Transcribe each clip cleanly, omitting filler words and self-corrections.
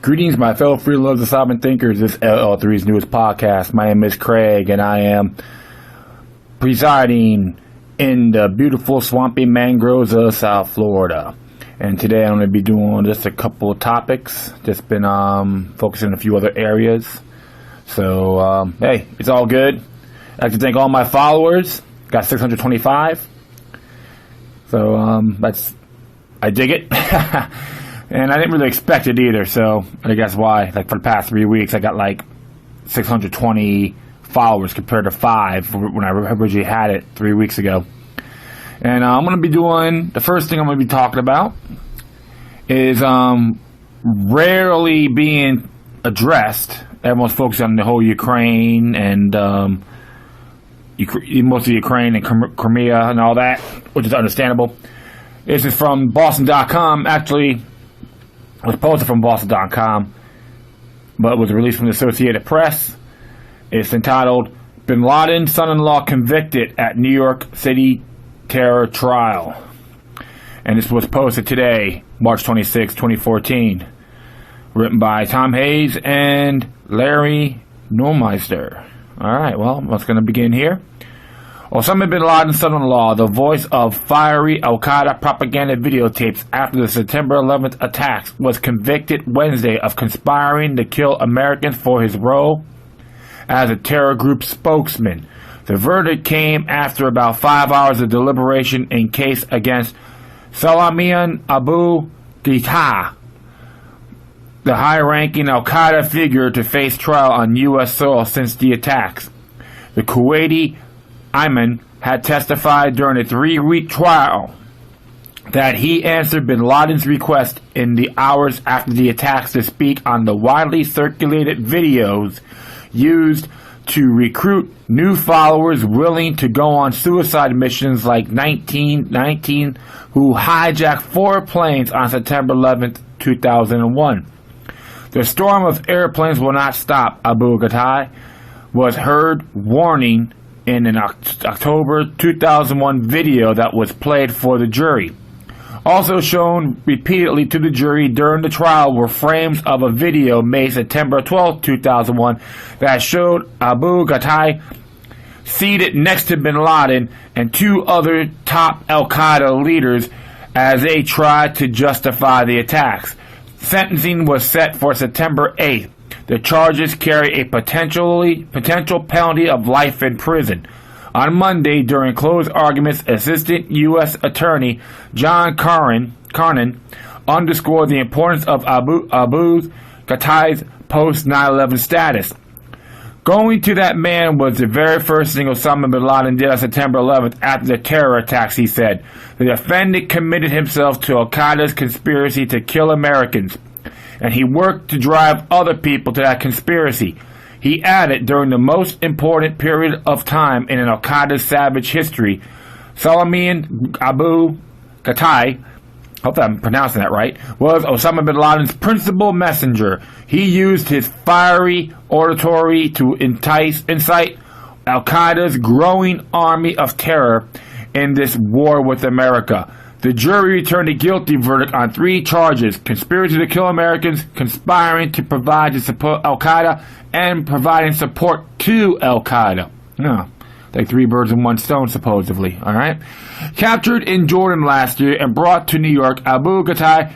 Greetings, my fellow freeloaders and sovereign thinkers. This is LL3's newest podcast. My name is Craig, and I am presiding in the beautiful swampy mangroves of South Florida. And today I'm going to be doing just a couple of topics. Just been focusing on a few other areas. So, hey, it's all good. I'd like to thank all my followers. Got 625. So, I dig it. And I didn't really expect it either, so I guess why. Like, for the past 3 weeks, I got like 620 followers compared to 5 when I originally had it 3 weeks ago. And I'm going to be doing, the first thing I'm going to be talking about is rarely being addressed. Everyone's focused on the whole Ukraine and most of Ukraine and Crimea and all that, which is understandable. This is from Boston.com. Actually, it was posted from Boston.com, but it was released from the Associated Press. It's entitled, Bin Laden Son-in-Law Convicted at New York City Terror Trial. And this was posted today, March 26, 2014. Written by Tom Hayes and Larry Neumeister. Alright, well, let's going to begin here. Osama bin Laden's son-in-law, the voice of fiery al-Qaeda propaganda videotapes after the September 11th attacks, was convicted Wednesday of conspiring to kill Americans for his role as a terror group spokesman. The verdict came after about 5 hours of deliberation in case against Salman Abu Ghita, the high-ranking al-Qaeda figure to face trial on U.S. soil since the attacks. The Kuwaiti Ayman had testified during a 3-week trial that he answered bin Laden's request in the hours after the attacks to speak on the widely circulated videos used to recruit new followers willing to go on suicide missions like 1919 who hijacked 4 planes on September 11, 2001. The storm of airplanes will not stop, Abu Ghita was heard warning in an October 2001 video that was played for the jury. Also shown repeatedly to the jury during the trial were frames of a video made September 12, 2001 that showed Abu Ghita seated next to bin Laden and 2 other top al-Qaeda leaders as they tried to justify the attacks. Sentencing was set for September 8th. The charges carry a potential penalty of life in prison. On Monday, during closed arguments, Assistant U.S. Attorney John Carnan underscored the importance of Abu Ghita's post-9/11 status. Going to that man was the very first thing Osama bin Laden did on September 11th after the terror attacks, he said. The defendant committed himself to al-Qaeda's conspiracy to kill Americans, and he worked to drive other people to that conspiracy. He added, during the most important period of time in al-Qaeda's savage history, Salman Abu Ghita, hope I'm pronouncing that right, was Osama bin Laden's principal messenger. He used his fiery oratory to incite al-Qaeda's growing army of terror in this war with America. The jury returned a guilty verdict on 3 charges: conspiracy to kill Americans, conspiring to provide to support al-Qaeda, and providing support to al-Qaeda. Like 3 birds in 1 stone, supposedly. Alright? Captured in Jordan last year and brought to New York, Abu Ghita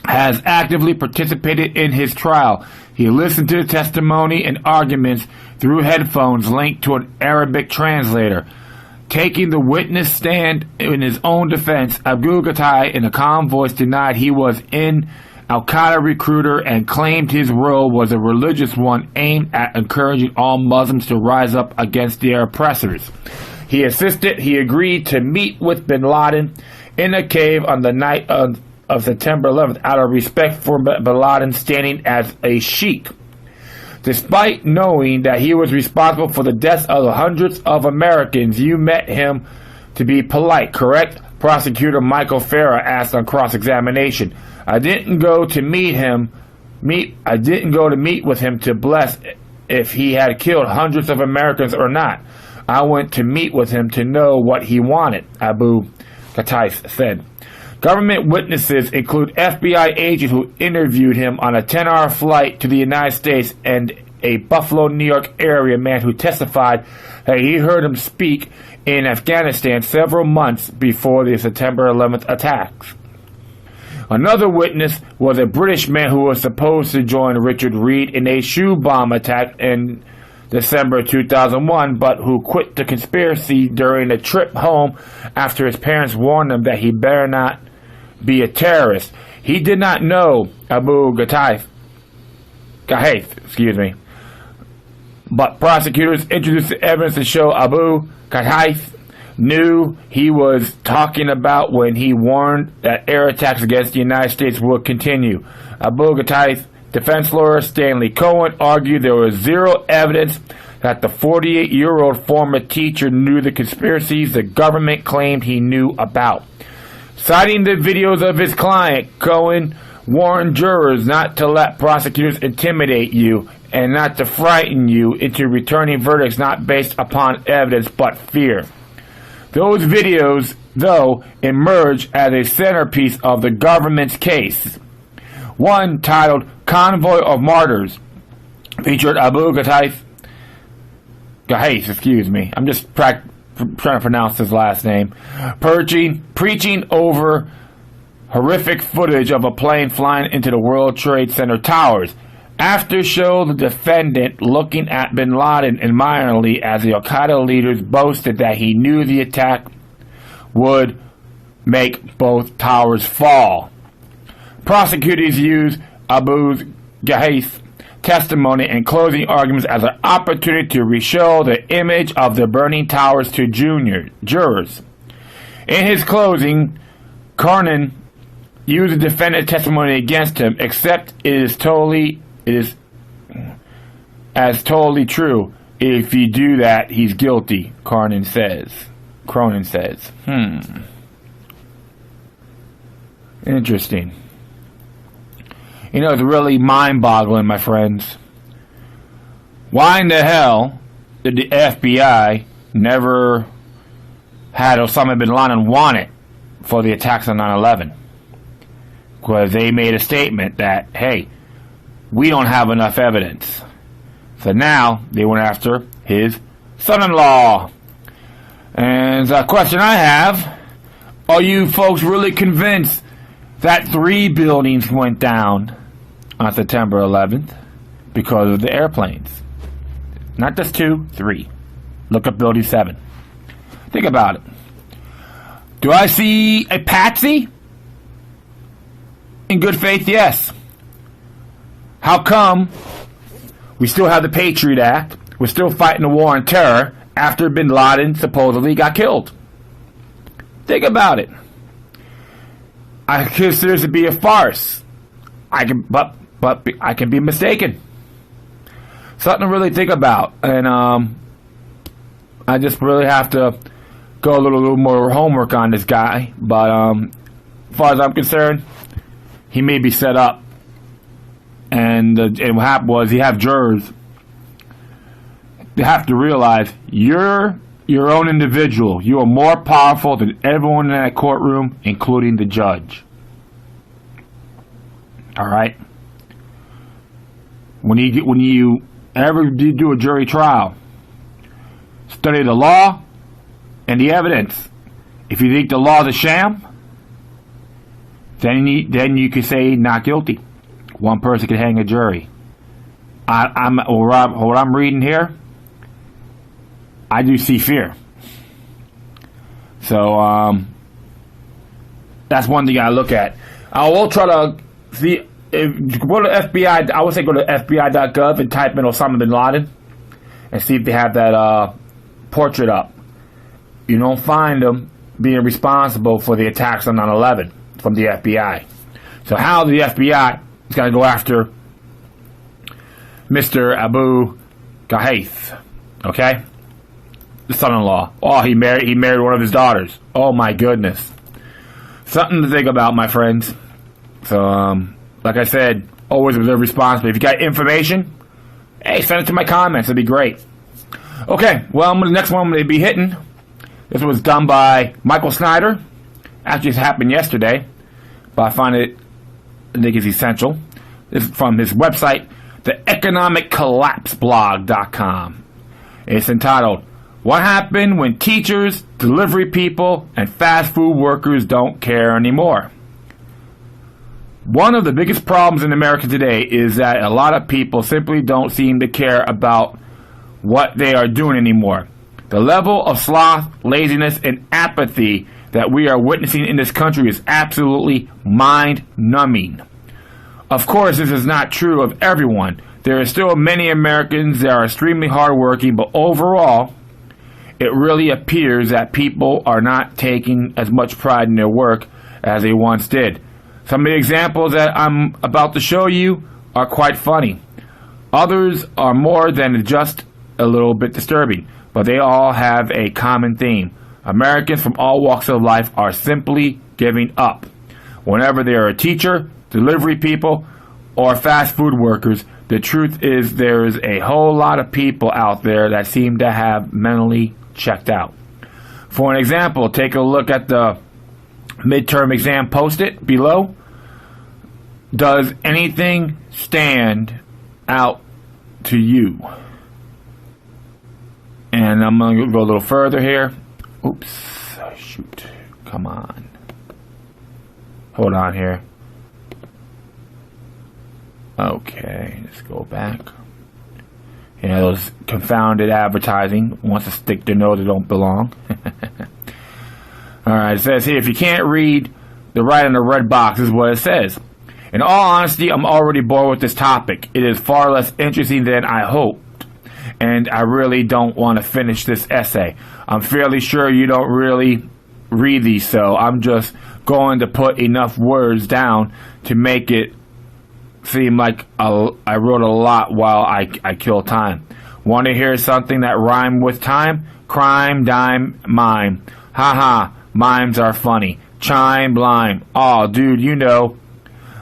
has actively participated in his trial. He listened to the testimony and arguments through headphones linked to an Arabic translator. Taking the witness stand in his own defense, Abu Ghita, in a calm voice, denied he was an al-Qaeda recruiter and claimed his role was a religious one aimed at encouraging all Muslims to rise up against their oppressors. He agreed to meet with bin Laden in a cave on the night of September 11th out of respect for bin Laden standing as a sheikh. Despite knowing that he was responsible for the deaths of hundreds of Americans, you met him to be polite, correct? Prosecutor Michael Farah asked on cross-examination. I didn't go to meet with him to bless if he had killed hundreds of Americans or not. I went to meet with him to know what he wanted, Abu Ghita said. Government witnesses include FBI agents who interviewed him on a 10-hour flight to the United States and a Buffalo, New York area man who testified that he heard him speak in Afghanistan several months before the September 11th attacks. Another witness was a British man who was supposed to join Richard Reed in a shoe bomb attack in December 2001, but who quit the conspiracy during a trip home after his parents warned him that he better not be a terrorist. He did not know Abu Ghraib, but prosecutors introduced evidence to show Abu Ghraib knew he was talking about when he warned that air attacks against the United States would continue. Abu Ghraib's defense lawyer Stanley Cohen argued there was zero evidence that the 48-year-old former teacher knew the conspiracies the government claimed he knew about. Citing the videos of his client, Cohen warned jurors not to let prosecutors intimidate you and not to frighten you into returning verdicts not based upon evidence but fear. Those videos, though, emerged as a centerpiece of the government's case. One, titled Convoy of Martyrs, featured Abu Ghraib, I'm just trying to pronounce his last name, preaching over horrific footage of a plane flying into the World Trade Center towers. After show, the defendant looking at bin Laden admiringly as the Al-Qaeda leaders boasted that he knew the attack would make both towers fall. Prosecutors used Abu Ghraib's testimony and closing arguments as an opportunity to re-show the image of the burning towers to jurors. In his closing, Cornyn used the defendant's testimony against him, except it is totally true. If you do that, he's guilty, Cronin says. Interesting. You know, it's really mind-boggling, my friends. Why in the hell did the FBI never had Osama bin Laden wanted for the attacks on 9/11? Because they made a statement that, hey, we don't have enough evidence. So now they went after his son-in-law. And the question I have, are you folks really convinced that 3 buildings went down on September 11th because of the airplanes? Not just 2, 3. Look up Building 7. Think about it. Do I see a patsy? In good faith, yes. How come we still have the Patriot Act? We're still fighting the war on terror after bin Laden supposedly got killed. Think about it. I consider this to be a farce. But I can be mistaken. Something to really think about, and I just really have to go a little more homework on this guy. But as far as I'm concerned, he may be set up. And what happened was he have jurors. They have to realize you're your own individual. You are more powerful than everyone in that courtroom, including the judge. All right. When you ever do a jury trial, study the law and the evidence. If you think the law is a sham, then you can say not guilty. One person can hang a jury. What I'm reading here, I do see fear. So that's one thing I look at. I will try to see. If you go to FBI, I would say go to FBI.gov and type in Osama bin Laden and see if they have that portrait up. You don't find them being responsible for the attacks on 9/11 from the FBI. So how the FBI is going to go after Mr. Abu Ghraib, okay? The son-in-law. Oh, he married one of his daughters. Oh my goodness. Something to think about, my friends. So, like I said, always reserve responsibility. If you got information, hey, send it to my comments. It'd be great. Okay, well, the next one I'm going to be hitting. This was done by Michael Snyder. Actually, this happened yesterday. but I find it, I think it's essential. This is from his website, the economiccollapseblog.com. It's entitled, What Happened When Teachers, Delivery People, and Fast Food Workers Don't Care Anymore. One of the biggest problems in America today is that a lot of people simply don't seem to care about what they are doing anymore. The level of sloth, laziness, and apathy that we are witnessing in this country is absolutely mind-numbing. Of course, this is not true of everyone. There are still many Americans that are extremely hardworking, but overall, it really appears that people are not taking as much pride in their work as they once did. Some of the examples that I'm about to show you are quite funny. Others are more than just a little bit disturbing, but they all have a common theme. Americans from all walks of life are simply giving up. Whenever they are a teacher, delivery people, or fast food workers, the truth is there is a whole lot of people out there that seem to have mentally checked out. For an example, take a look at the midterm exam post-it below. Does anything stand out to you? And I'm going to go a little further here. Oops. Shoot. Come on. Hold on here. Okay. Let's go back. Yeah, those confounded advertising wants to stick their nose that don't belong. Alright, it says here, if you can't read the right in the red box, this is what it says. In all honesty, I'm already bored with this topic. It is far less interesting than I hoped, and I really don't want to finish this essay. I'm fairly sure you don't really read these, so I'm just going to put enough words down to make it seem like I wrote a lot while I kill time. Want to hear something that rhyme with time? Crime, dime, mime. Haha, mimes are funny. Chime, lime. Aw, dude, you know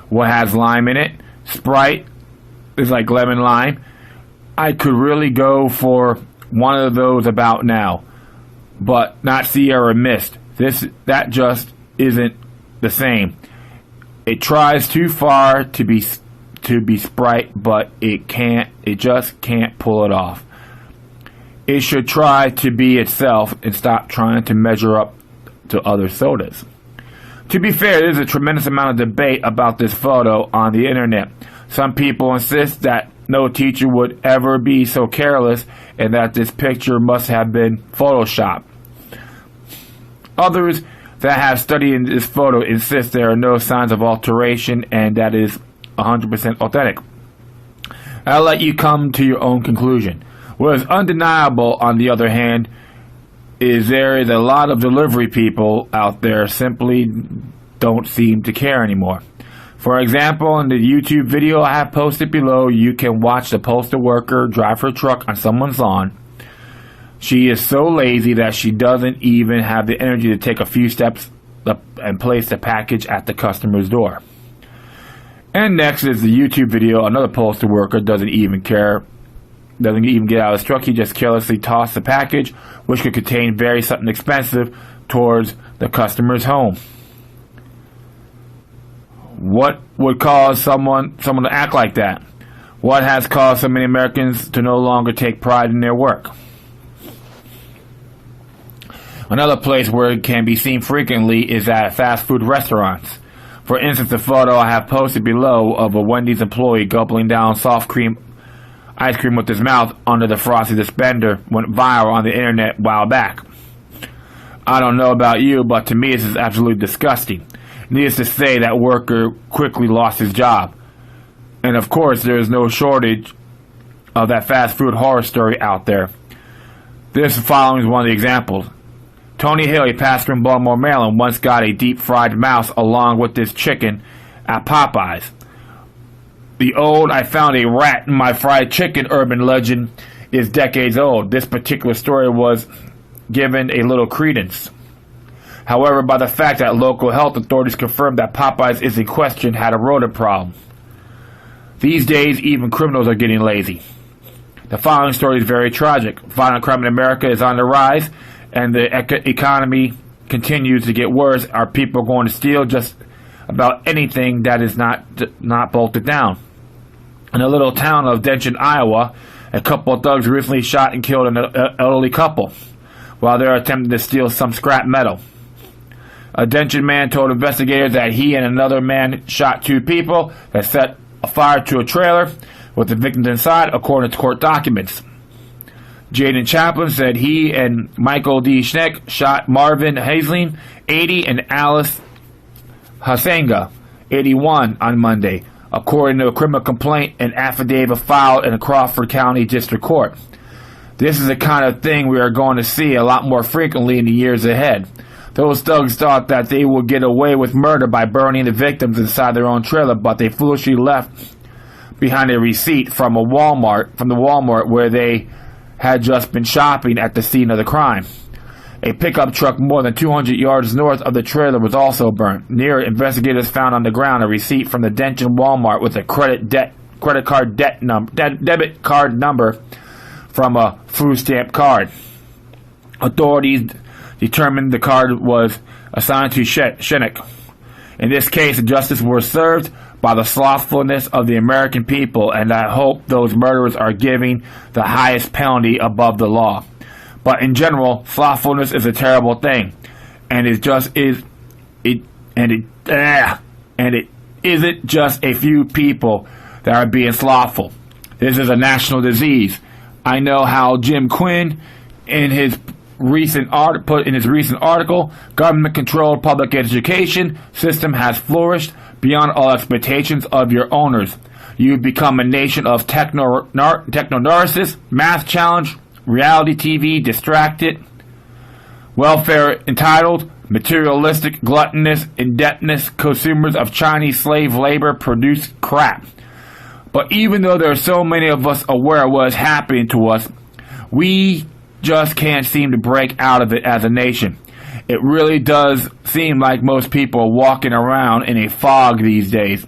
what has lime in it. Sprite is like lemon lime. I could really go for one of those about now, but not Sierra Mist. That just isn't the same. It tries too far to be Sprite, but it just can't pull it off. It should try to be itself and stop trying to measure up to other sodas. To be fair, there's a tremendous amount of debate about this photo on the internet. Some people insist that no teacher would ever be so careless and that this picture must have been photoshopped. Others that have studied this photo insist there are no signs of alteration and that is 100% authentic. I'll let you come to your own conclusion. What is undeniable, on the other hand, is there is a lot of delivery people out there simply don't seem to care anymore. For example, in the YouTube video I have posted below, you can watch the postal worker drive her truck on someone's lawn. She is so lazy that she doesn't even have the energy to take a few steps and place the package at the customer's door. And next is the YouTube video. Another postal worker doesn't even care, doesn't even get out of his truck. He just carelessly tosses the package, which could contain something expensive, towards the customer's home. What would cause someone to act like that? What has caused so many Americans to no longer take pride in their work? Another place where it can be seen frequently is at fast food restaurants. For instance, the photo I have posted below of a Wendy's employee gulping down soft cream ice cream with his mouth under the frosty dispenser went viral on the internet a while back. I don't know about you, but to me this is absolutely disgusting. Needless to say, that worker quickly lost his job. And of course, there is no shortage of that fast food horror story out there. This following is one of the examples. Tony Hill, a pastor in Baltimore, Maryland, once got a deep-fried mouse along with his chicken at Popeyes. The old "I found a rat in my fried chicken" urban legend is decades old. This particular story was given a little credence, however, by the fact that local health authorities confirmed that Popeyes is in question had a rodent problem. These days, even criminals are getting lazy. The following story is very tragic. Violent crime in America is on the rise, and the economy continues to get worse. Are people going to steal just about anything that is not bolted down. In the little town of Denton, Iowa, a couple of thugs recently shot and killed an elderly couple while they were attempting to steal some scrap metal. A Denton man told investigators that he and another man shot two people that set a fire to a trailer with the victims inside, according to court documents. Jaden Chaplin said he and Michael D. Schneck shot Marvin Hazeling, 80, and Alice Hasenga, 81, on Monday, according to a criminal complaint and affidavit filed in the Crawford County District Court. This is the kind of thing we are going to see a lot more frequently in the years ahead. Those thugs thought that they would get away with murder by burning the victims inside their own trailer, but they foolishly left behind a receipt from the Walmart where they had just been shopping at the scene of the crime. A pickup truck more than 200 yards north of the trailer was also burnt. Near it, investigators found on the ground a receipt from the Denton Walmart with a debit card number from a food stamp card. Authorities determined the card was assigned to Schneck. In this case, justice was served by the slothfulness of the American people, and I hope those murderers are giving the highest penalty above the law. But in general, slothfulness is a terrible thing, and it isn't just a few people that are being slothful. This is a national disease. I know how Jim Quinn, in his recent article, government-controlled public education system has flourished beyond all expectations of your owners. You've become a nation of techno-narcissists, math challenge, reality TV, distracted, welfare entitled, materialistic, gluttonous, indebtedness, consumers of Chinese slave labor produced crap. But even though there are so many of us aware of what is happening to us, we just can't seem to break out of it as a nation. It really does seem like most people are walking around in a fog these days.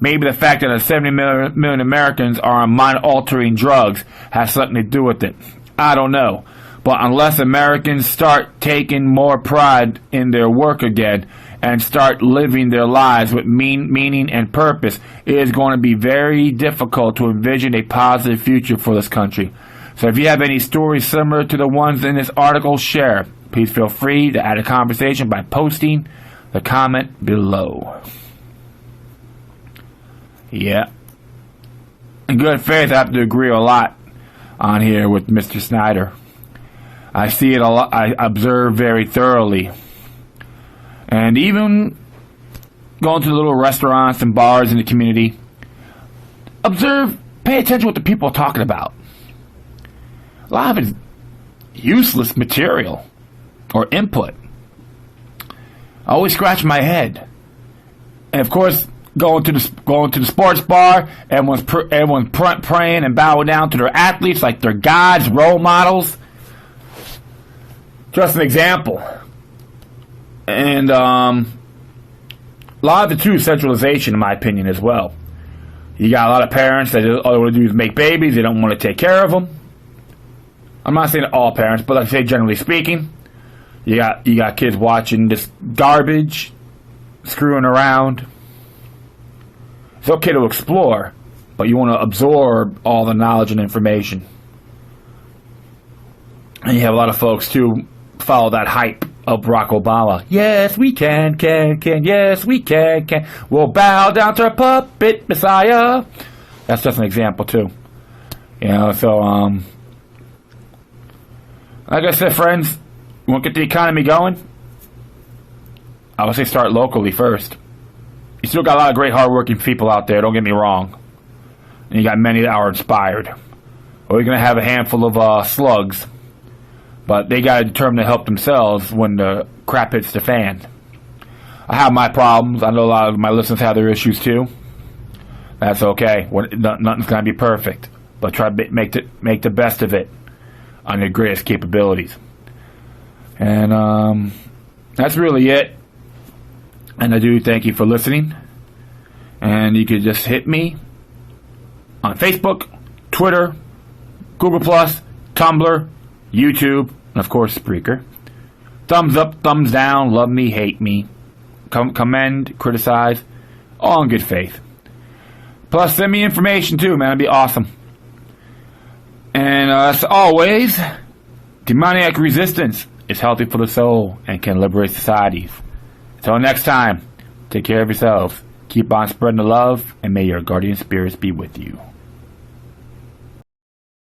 Maybe the fact that 70 million Americans are on mind-altering drugs has something to do with it. I don't know. But unless Americans start taking more pride in their work again and start living their lives with meaning and purpose, it is going to be very difficult to envision a positive future for this country. So if you have any stories similar to the ones in this article, share. Please feel free to add a conversation by posting the comment below. Yeah. In good faith, I have to agree a lot on here with Mr. Snyder. I see it a lot. I observe very thoroughly. And even going to the little restaurants and bars in the community, pay attention to what the people are talking about. A lot of it is useless material or input. I always scratch my head. And of course, going to the sports bar, everyone's praying and bowing down to their athletes like they're gods, role models. Just an example. And a lot of it too is centralization, in my opinion, as well. You got a lot of parents that all they want to do is make babies. They don't want to take care of them. I'm not saying all parents, but I say generally speaking, you got kids watching this garbage, screwing around. It's okay to explore, but you want to absorb all the knowledge and information. And you have a lot of folks too follow that hype of Barack Obama. Yes, we can, yes, we can. We'll bow down to our puppet messiah. That's just an example too. You know, so like I said, friends, you want to get the economy going? I would say start locally first. You still got a lot of great, hardworking people out there, don't get me wrong. And you got many that are inspired. Or you're going to have a handful of slugs. But they got to determine to help themselves when the crap hits the fan. I have my problems. I know a lot of my listeners have their issues too. That's okay. Nothing's going to be perfect. But try to make the best of it on your greatest capabilities. And that's really it. And I do thank you for listening. And you could just hit me on Facebook, Twitter, Google+, Tumblr, YouTube, and of course Spreaker. Thumbs up, thumbs down, love me, hate me. commend, criticize, all in good faith. Plus, send me information too, man. It'd be awesome. And as always, demoniac resistance is healthy for the soul and can liberate societies. Until next time, take care of yourselves. Keep on spreading the love, and may your guardian spirits be with you.